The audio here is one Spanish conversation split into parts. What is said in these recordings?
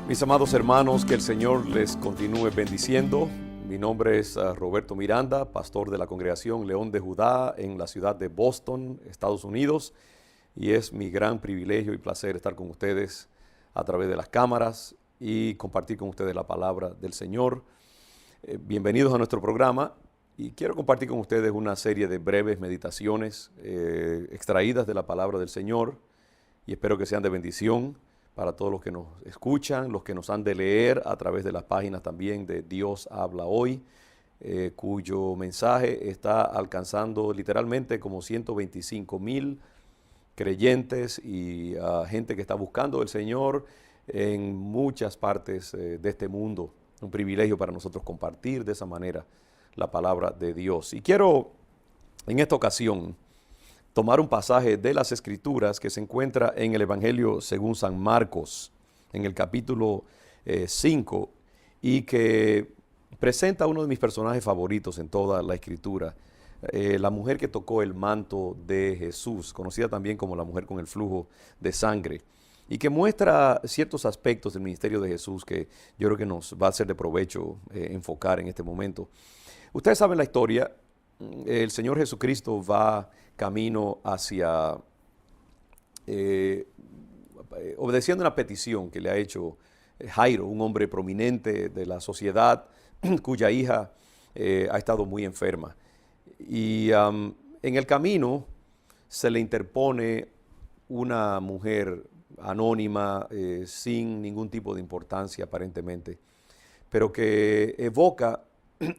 Mis amados hermanos, que el Señor les continúe bendiciendo. Mi nombre es Roberto Miranda, pastor de la congregación León de Judá en la ciudad de Boston, Estados Unidos. Y es mi gran privilegio y placer estar con ustedes a través de las cámaras y compartir con ustedes la palabra del Señor. Bienvenidos a nuestro programa y quiero compartir con ustedes una serie de breves meditaciones extraídas de la palabra del Señor y espero que sean de bendición para todos los que nos escuchan, los que nos han de leer a través de las páginas también de Dios Habla Hoy, cuyo mensaje está alcanzando literalmente como 125,000 creyentes y gente que está buscando el Señor en muchas partes de este mundo. Un privilegio para nosotros compartir de esa manera la palabra de Dios. Y quiero en esta ocasión tomar un pasaje de las Escrituras que se encuentra en el Evangelio según San Marcos, en el capítulo 5, y que presenta a uno de mis personajes favoritos en toda la Escritura, la mujer que tocó el manto de Jesús, conocida también como la mujer con el flujo de sangre, y que muestra ciertos aspectos del ministerio de Jesús que yo creo que nos va a ser de provecho enfocar en este momento. Ustedes saben la historia. El Señor Jesucristo va camino hacia, obedeciendo una petición que le ha hecho Jairo, un hombre prominente de la sociedad, cuya hija ha estado muy enferma. Y en el camino se le interpone una mujer anónima, sin ningún tipo de importancia aparentemente, pero que evoca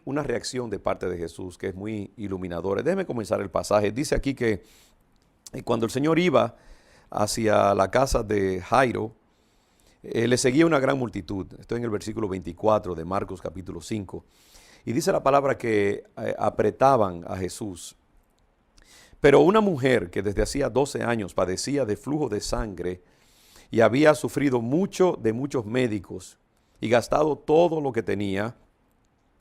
una reacción de parte de Jesús que es muy iluminadora. Déjeme comenzar el pasaje. Dice aquí que cuando el Señor iba hacia la casa de Jairo, le seguía una gran multitud. Estoy en el versículo 24 de Marcos capítulo 5. Y dice la palabra que apretaban a Jesús. Pero una mujer que desde hacía 12 años padecía de flujo de sangre y había sufrido mucho de muchos médicos y gastado todo lo que tenía,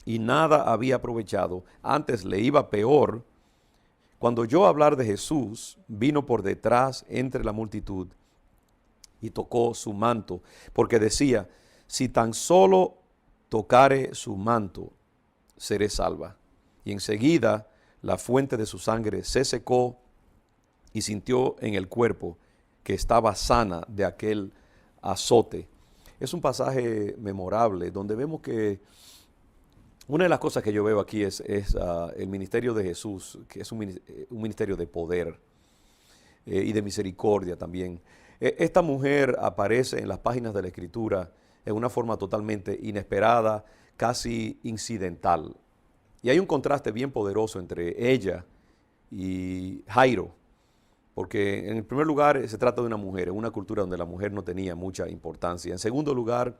y nada había aprovechado, antes le iba peor, cuando oyó hablar de Jesús, vino por detrás entre la multitud y tocó su manto, porque decía, si tan solo tocare su manto, seré salva. Y enseguida la fuente de su sangre se secó y sintió en el cuerpo que estaba sana de aquel azote. Es un pasaje memorable donde vemos que una de las cosas que yo veo aquí es el ministerio de Jesús, que es un ministerio de poder y de misericordia también. Esta mujer aparece en las páginas de la Escritura en una forma totalmente inesperada, casi incidental. Y hay un contraste bien poderoso entre ella y Jairo, porque en el primer lugar se trata de una mujer, en una cultura donde la mujer no tenía mucha importancia. En segundo lugar,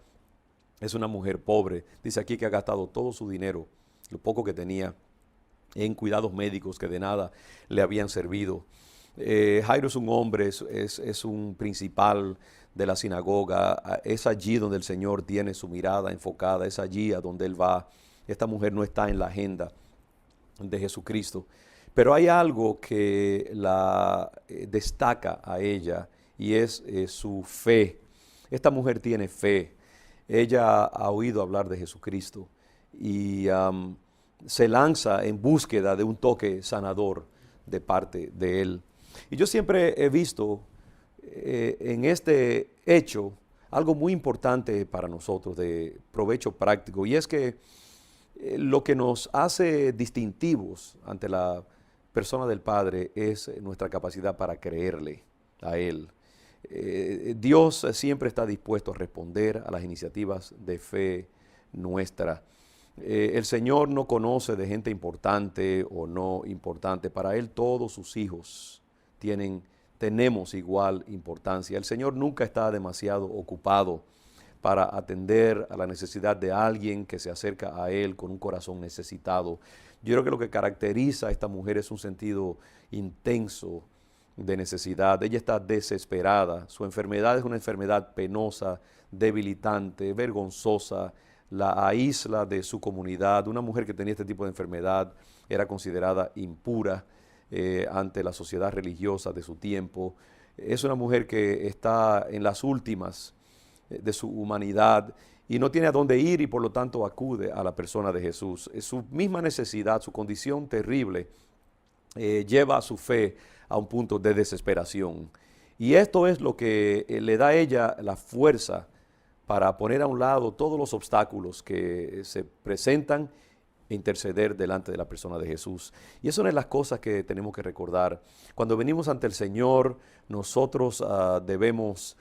es una mujer pobre. Dice aquí que ha gastado todo su dinero, lo poco que tenía, en cuidados médicos que de nada le habían servido. Jairo es un hombre, es un principal de la sinagoga. Es allí donde el Señor tiene su mirada enfocada, es allí a donde Él va. Esta mujer no está en la agenda de Jesucristo. Pero hay algo que la destaca a ella y es su fe. Esta mujer tiene fe. Ella ha oído hablar de Jesucristo y se lanza en búsqueda de un toque sanador de parte de Él. Y yo siempre he visto en este hecho algo muy importante para nosotros de provecho práctico, y es que lo que nos hace distintivos ante la persona del Padre es nuestra capacidad para creerle a Él. Dios siempre está dispuesto a responder a las iniciativas de fe nuestra. El Señor no conoce de gente importante o no importante. Para Él todos sus hijos tenemos igual importancia. El Señor nunca está demasiado ocupado para atender a la necesidad de alguien que se acerca a Él con un corazón necesitado. Yo creo que lo que caracteriza a esta mujer es un sentido intenso de necesidad. Ella está desesperada. Su enfermedad es una enfermedad penosa, debilitante, vergonzosa. La aísla de su comunidad. Una mujer que tenía este tipo de enfermedad era considerada impura ante la sociedad religiosa de su tiempo. Es una mujer que está en las últimas de su humanidad y no tiene a dónde ir y por lo tanto acude a la persona de Jesús. Su misma necesidad, su condición terrible, lleva a su fe a un punto de desesperación. Y esto es lo que le da a ella la fuerza para poner a un lado todos los obstáculos que se presentan e interceder delante de la persona de Jesús. Y eso es una de las cosas que tenemos que recordar. Cuando venimos ante el Señor, nosotros debemos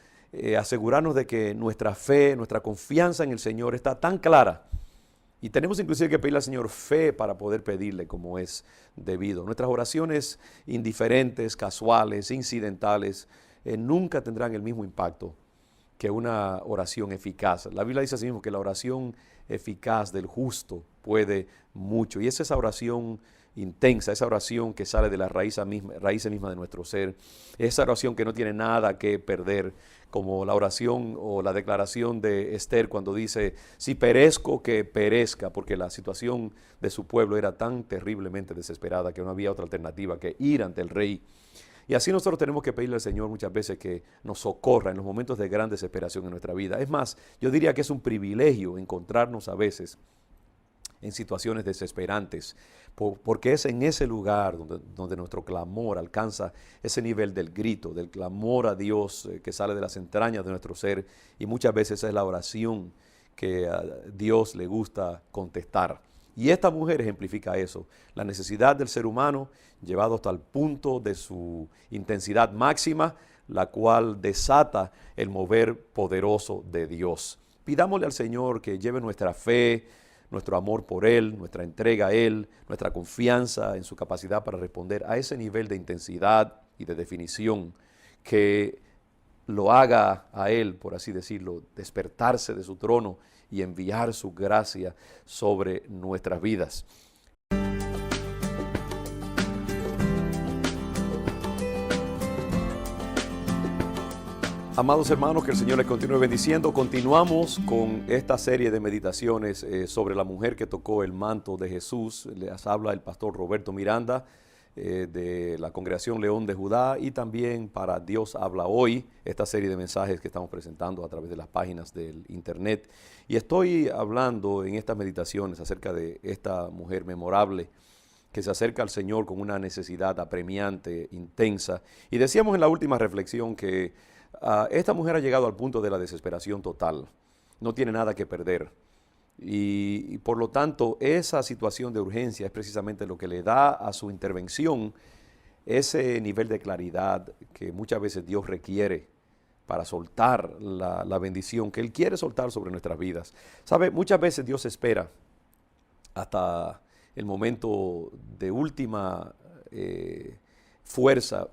asegurarnos de que nuestra fe, nuestra confianza en el Señor está tan clara. Y tenemos inclusive que pedirle al Señor fe para poder pedirle como es debido. Nuestras oraciones indiferentes, casuales, incidentales, nunca tendrán el mismo impacto que una oración eficaz. La Biblia dice así mismo que la oración eficaz del justo puede mucho. Y es esa oración intensa, esa oración que sale de las raíces mismas de nuestro ser, esa oración que no tiene nada que perder, como la oración o la declaración de Esther cuando dice, si perezco, que perezca, porque la situación de su pueblo era tan terriblemente desesperada que no había otra alternativa que ir ante el rey. Y así nosotros tenemos que pedirle al Señor muchas veces que nos socorra en los momentos de gran desesperación en nuestra vida. Es más, yo diría que es un privilegio encontrarnos a veces en situaciones desesperantes, porque es en ese lugar donde nuestro clamor alcanza ese nivel del grito, del clamor a Dios que sale de las entrañas de nuestro ser, y muchas veces es la oración que a Dios le gusta contestar. Y esta mujer ejemplifica eso, la necesidad del ser humano llevado hasta el punto de su intensidad máxima, la cual desata el mover poderoso de Dios. Pidámosle al Señor que lleve nuestra fe, nuestro amor por Él, nuestra entrega a Él, nuestra confianza en su capacidad para responder a ese nivel de intensidad y de definición que lo haga a Él, por así decirlo, despertarse de su trono y enviar su gracia sobre nuestras vidas. Amados hermanos, que el Señor les continúe bendiciendo. Continuamos con esta serie de meditaciones sobre la mujer que tocó el manto de Jesús. Les habla el pastor Roberto Miranda de la Congregación León de Judá, y también para Dios Habla Hoy, esta serie de mensajes que estamos presentando a través de las páginas del internet. Y estoy hablando en estas meditaciones acerca de esta mujer memorable que se acerca al Señor con una necesidad apremiante, intensa. Y decíamos en la última reflexión que esta mujer ha llegado al punto de la desesperación total, no tiene nada que perder. Y por lo tanto, esa situación de urgencia es precisamente lo que le da a su intervención ese nivel de claridad que muchas veces Dios requiere para soltar la bendición que Él quiere soltar sobre nuestras vidas. ¿Sabe? Muchas veces Dios espera hasta el momento de última fuerza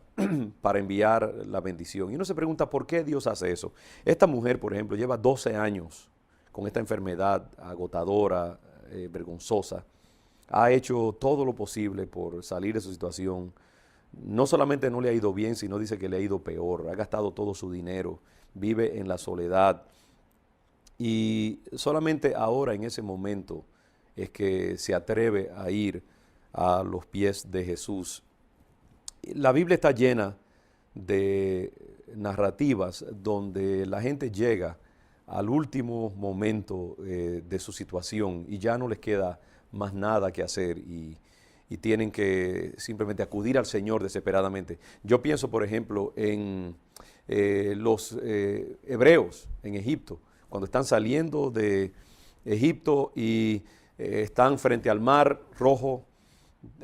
para enviar la bendición. Y uno se pregunta, ¿por qué Dios hace eso? Esta mujer, por ejemplo, lleva 12 años con esta enfermedad agotadora, vergonzosa. Ha hecho todo lo posible por salir de su situación. No solamente no le ha ido bien, sino dice que le ha ido peor. Ha gastado todo su dinero, vive en la soledad. Y solamente ahora, en ese momento, es que se atreve a ir a los pies de Jesús. La Biblia está llena de narrativas donde la gente llega al último momento de su situación y ya no les queda más nada que hacer y tienen que simplemente acudir al Señor desesperadamente. Yo pienso, por ejemplo, en los hebreos en Egipto, cuando están saliendo de Egipto y están frente al mar Rojo.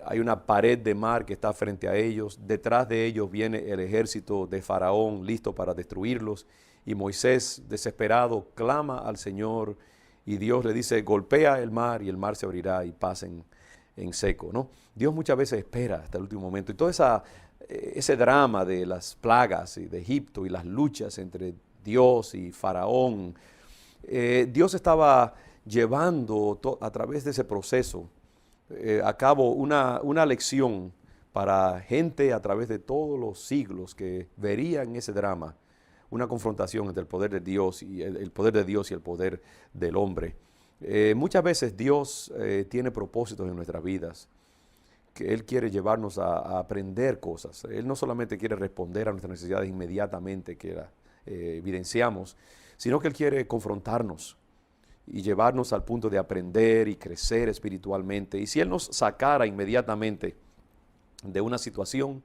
Hay una pared de mar que está frente a ellos. Detrás de ellos viene el ejército de Faraón listo para destruirlos. Y Moisés, desesperado, clama al Señor y Dios le dice, golpea el mar y el mar se abrirá y pasen en seco, ¿no? Dios muchas veces espera hasta el último momento. Y todo ese drama de las plagas y de Egipto y las luchas entre Dios y Faraón, Dios estaba llevando a través de ese proceso a cabo una lección para gente a través de todos los siglos que verían en ese drama una confrontación entre el poder de Dios y el poder de Dios y el poder del hombre. Muchas veces Dios tiene propósitos en nuestras vidas, que Él quiere llevarnos a aprender cosas. Él no solamente quiere responder a nuestras necesidades inmediatamente que evidenciamos, sino que Él quiere confrontarnos y llevarnos al punto de aprender y crecer espiritualmente. Y si Él nos sacara inmediatamente de una situación,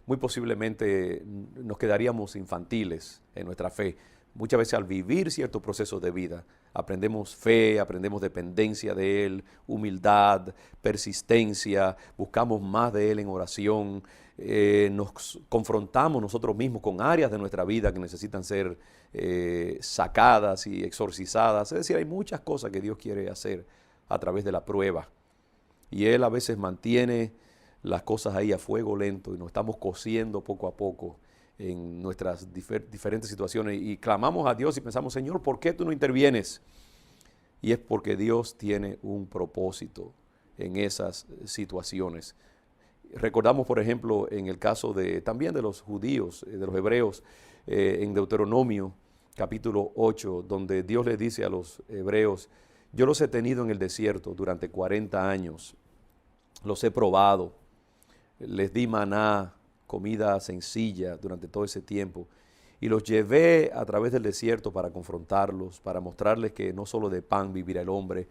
muy posiblemente nos quedaríamos infantiles en nuestra fe. Muchas veces al vivir ciertos procesos de vida, aprendemos fe, aprendemos dependencia de Él, humildad, persistencia, buscamos más de Él en oración, nos confrontamos nosotros mismos con áreas de nuestra vida que necesitan ser sacadas y exorcizadas. Es decir, hay muchas cosas que Dios quiere hacer a través de la prueba. Y Él a veces mantiene las cosas ahí a fuego lento y nos estamos cociendo poco a poco en nuestras diferentes situaciones y clamamos a Dios y pensamos, Señor, ¿por qué tú no intervienes? Y es porque Dios tiene un propósito en esas situaciones. Recordamos, por ejemplo, en el caso también de los judíos, de los hebreos, en Deuteronomio capítulo 8, donde Dios les dice a los hebreos, yo los he tenido en el desierto durante 40 años, los he probado, les di maná, comida sencilla durante todo ese tiempo, y los llevé a través del desierto para confrontarlos, para mostrarles que no solo de pan vivirá el hombre,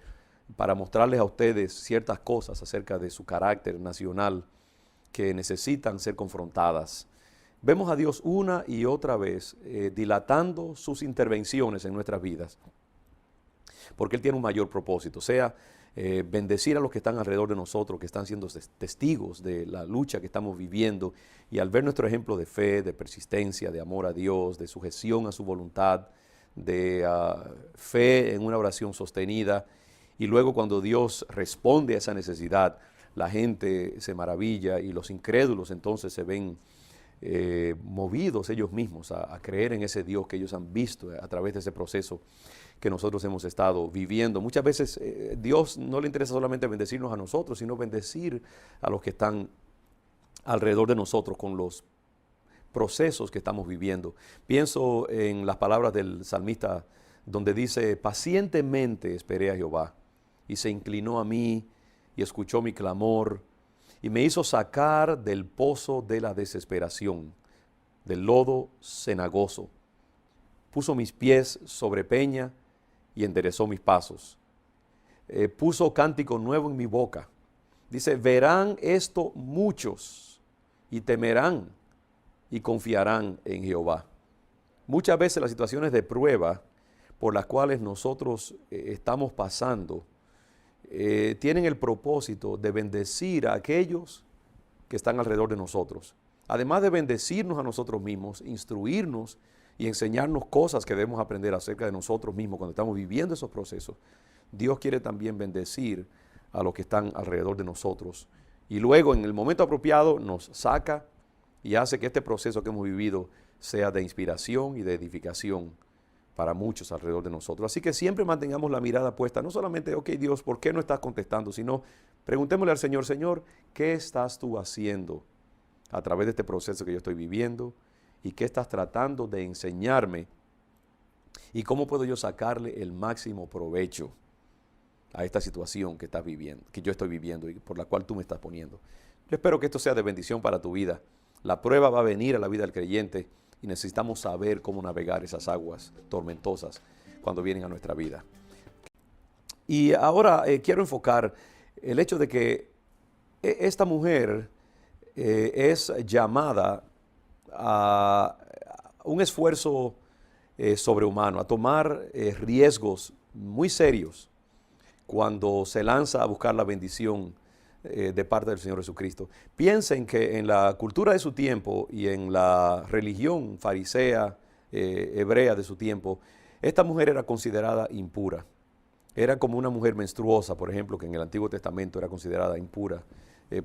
para mostrarles a ustedes ciertas cosas acerca de su carácter nacional que necesitan ser confrontadas. Vemos a Dios una y otra vez dilatando sus intervenciones en nuestras vidas, porque Él tiene un mayor propósito, sea bendecir a los que están alrededor de nosotros, que están siendo testigos de la lucha que estamos viviendo, y al ver nuestro ejemplo de fe, de persistencia, de amor a Dios, de sujeción a su voluntad, de fe en una oración sostenida, y luego cuando Dios responde a esa necesidad, la gente se maravilla y los incrédulos entonces se ven movidos ellos mismos a creer en ese Dios que ellos han visto a través de ese proceso que nosotros hemos estado viviendo. Muchas veces Dios no le interesa solamente bendecirnos a nosotros, sino bendecir a los que están alrededor de nosotros con los procesos que estamos viviendo. Pienso en las palabras del salmista donde dice, pacientemente esperé a Jehová y se inclinó a mí y escuchó mi clamor y me hizo sacar del pozo de la desesperación, del lodo cenagoso. Puso mis pies sobre peña y enderezó mis pasos. Puso cántico nuevo en mi boca. Dice, verán esto muchos y temerán y confiarán en Jehová. Muchas veces las situaciones de prueba por las cuales nosotros estamos pasando tienen el propósito de bendecir a aquellos que están alrededor de nosotros. Además de bendecirnos a nosotros mismos, instruirnos y enseñarnos cosas que debemos aprender acerca de nosotros mismos cuando estamos viviendo esos procesos, Dios quiere también bendecir a los que están alrededor de nosotros. Y luego, en el momento apropiado, nos saca y hace que este proceso que hemos vivido sea de inspiración y de edificación para muchos alrededor de nosotros. Así que siempre mantengamos la mirada puesta, no solamente, ok Dios, ¿por qué no estás contestando? Sino preguntémosle al Señor, Señor, ¿qué estás tú haciendo a través de este proceso que yo estoy viviendo? ¿Y qué estás tratando de enseñarme? ¿Y cómo puedo yo sacarle el máximo provecho a esta situación que estás viviendo, que yo estoy viviendo y por la cual tú me estás poniendo? Yo espero que esto sea de bendición para tu vida. La prueba va a venir a la vida del creyente y necesitamos saber cómo navegar esas aguas tormentosas cuando vienen a nuestra vida. Y ahora quiero enfocar el hecho de que esta mujer es llamada a un esfuerzo sobrehumano, a tomar riesgos muy serios cuando se lanza a buscar la bendición de parte del Señor Jesucristo. Piensen que en la cultura de su tiempo y en la religión farisea, hebrea de su tiempo, esta mujer era considerada impura. Era como una mujer menstruosa, por ejemplo, que en el Antiguo Testamento era considerada impura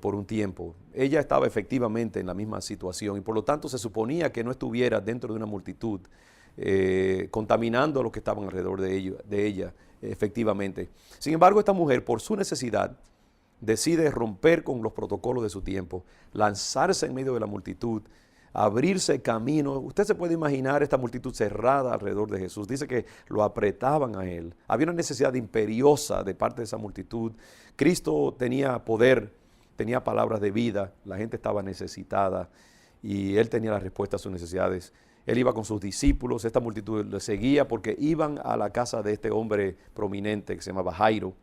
por un tiempo. Ella estaba efectivamente en la misma situación y por lo tanto se suponía que no estuviera dentro de una multitud contaminando a los que estaban alrededor de ella efectivamente. Sin embargo, esta mujer, por su necesidad, decide romper con los protocolos de su tiempo, lanzarse en medio de la multitud, abrirse camino. Usted se puede imaginar esta multitud cerrada alrededor de Jesús. Dice que lo apretaban a Él. Había una necesidad imperiosa de parte de esa multitud. Cristo tenía poder, tenía palabras de vida, la gente estaba necesitada y Él tenía la respuesta a sus necesidades. Él iba con sus discípulos, esta multitud le seguía porque iban a la casa de este hombre prominente que se llamaba Jairo.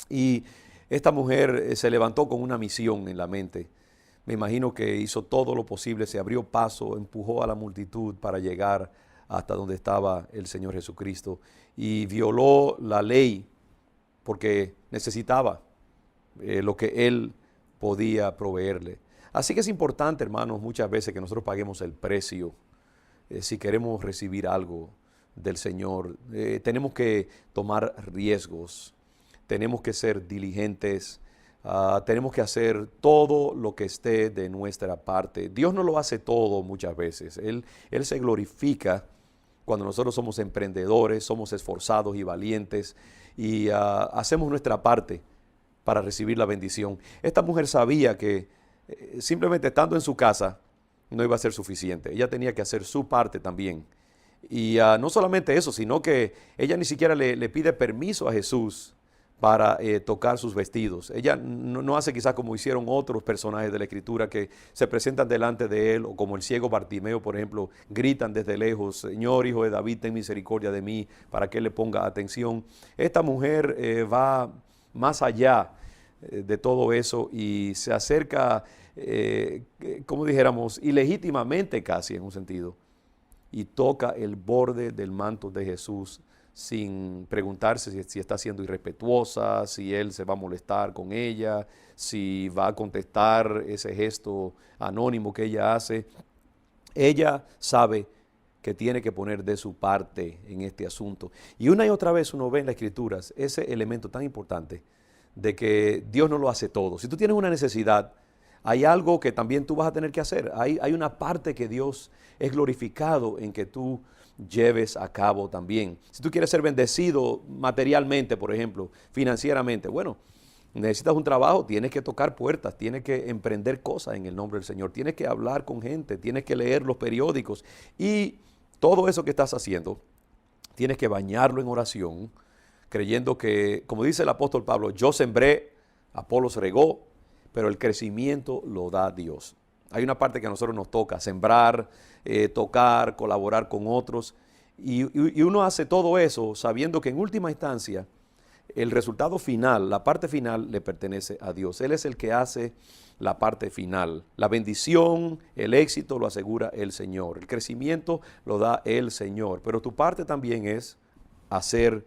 Y esta mujer se levantó con una misión en la mente. Me imagino que hizo todo lo posible, se abrió paso, empujó a la multitud para llegar hasta donde estaba el Señor Jesucristo y violó la ley porque necesitaba lo que Él podía proveerle. Así que es importante, hermanos, muchas veces que nosotros paguemos el precio si queremos recibir algo del Señor. Tenemos que tomar riesgos, tenemos que ser diligentes, tenemos que hacer todo lo que esté de nuestra parte. Dios no lo hace todo muchas veces. Él se glorifica cuando nosotros somos emprendedores, somos esforzados y valientes y hacemos nuestra parte para recibir la bendición. Esta mujer sabía que simplemente estando en su casa no iba a ser suficiente. Ella tenía que hacer su parte también. Y no solamente eso, sino que ella ni siquiera le pide permiso a Jesús para tocar sus vestidos. Ella no hace quizás como hicieron otros personajes de la Escritura que se presentan delante de él, o como el ciego Bartimeo, por ejemplo, gritan desde lejos: Señor, Hijo de David, ten misericordia de mí, para que él le ponga atención. Esta mujer va más allá de todo eso y se acerca, como dijéramos, ilegítimamente casi en un sentido, y toca el borde del manto de Jesús sin preguntarse si está siendo irrespetuosa, si él se va a molestar con ella, si va a contestar ese gesto anónimo que ella hace. Ella sabe que tiene que poner de su parte en este asunto. Y una y otra vez uno ve en las Escrituras ese elemento tan importante de que Dios no lo hace todo. Si tú tienes una necesidad, hay algo que también tú vas a tener que hacer. Hay una parte que Dios es glorificado en que tú lleves a cabo también. Si tú quieres ser bendecido materialmente, por ejemplo, financieramente, bueno, necesitas un trabajo, tienes que tocar puertas, tienes que emprender cosas en el nombre del Señor, tienes que hablar con gente, tienes que leer los periódicos y todo eso que estás haciendo, tienes que bañarlo en oración, creyendo que, como dice el apóstol Pablo, yo sembré, Apolos regó, pero el crecimiento lo da Dios. Hay una parte que a nosotros nos toca, sembrar, tocar, colaborar con otros. Y uno hace todo eso sabiendo que en última instancia el resultado final, la parte final le pertenece a Dios. Él es el que hace la parte final. La bendición, el éxito lo asegura el Señor. El crecimiento lo da el Señor. Pero tu parte también es hacer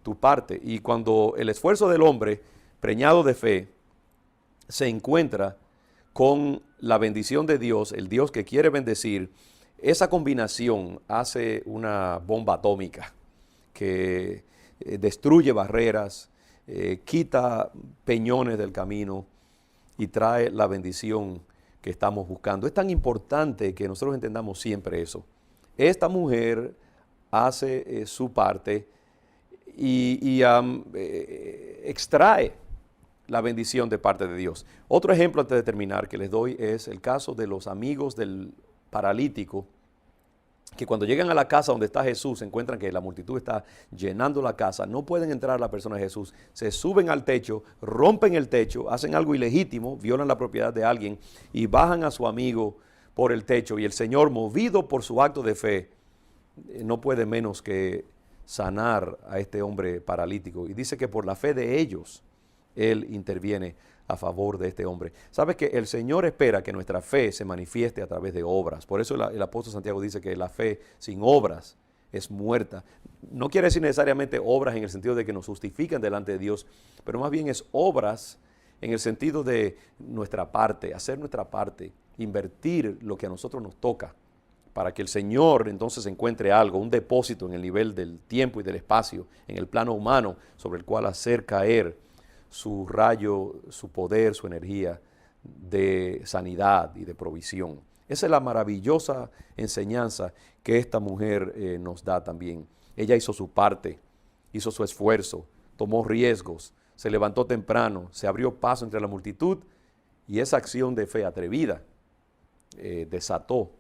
tu parte. Y cuando el esfuerzo del hombre, preñado de fe, se encuentra con la bendición de Dios, el Dios que quiere bendecir, esa combinación hace una bomba atómica que destruye barreras, quita peñones del camino y trae la bendición que estamos buscando. Es tan importante que nosotros entendamos siempre eso. Esta mujer hace su parte y extrae la bendición de parte de Dios. Otro ejemplo antes de terminar que les doy es el caso de los amigos del paralítico, que cuando llegan a la casa donde está Jesús, encuentran que la multitud está llenando la casa, no pueden entrar a la persona de Jesús, se suben al techo, rompen el techo, hacen algo ilegítimo, violan la propiedad de alguien y bajan a su amigo por el techo, y el Señor, movido por su acto de fe, no puede menos que sanar a este hombre paralítico, y dice que por la fe de ellos Él interviene a favor de este hombre. ¿Sabes que el Señor espera que nuestra fe se manifieste a través de obras? Por eso el apóstol Santiago dice que la fe sin obras es muerta. No quiere decir necesariamente obras en el sentido de que nos justifican delante de Dios, pero más bien es obras en el sentido de nuestra parte, hacer nuestra parte, invertir lo que a nosotros nos toca, para que el Señor entonces encuentre algo, un depósito en el nivel del tiempo y del espacio, en el plano humano, sobre el cual hacer caer su rayo, su poder, su energía de sanidad y de provisión. Esa es la maravillosa enseñanza que esta mujer nos da también. Ella hizo su parte, hizo su esfuerzo, tomó riesgos, se levantó temprano, se abrió paso entre la multitud, y esa acción de fe atrevida desató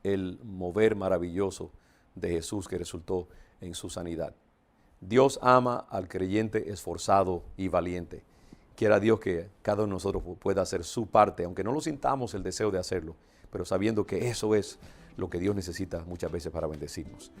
el mover maravilloso de Jesús que resultó en su sanidad. Dios ama al creyente esforzado y valiente. Quiera Dios que cada uno de nosotros pueda hacer su parte, aunque no lo sintamos el deseo de hacerlo, pero sabiendo que eso es lo que Dios necesita muchas veces para bendecirnos.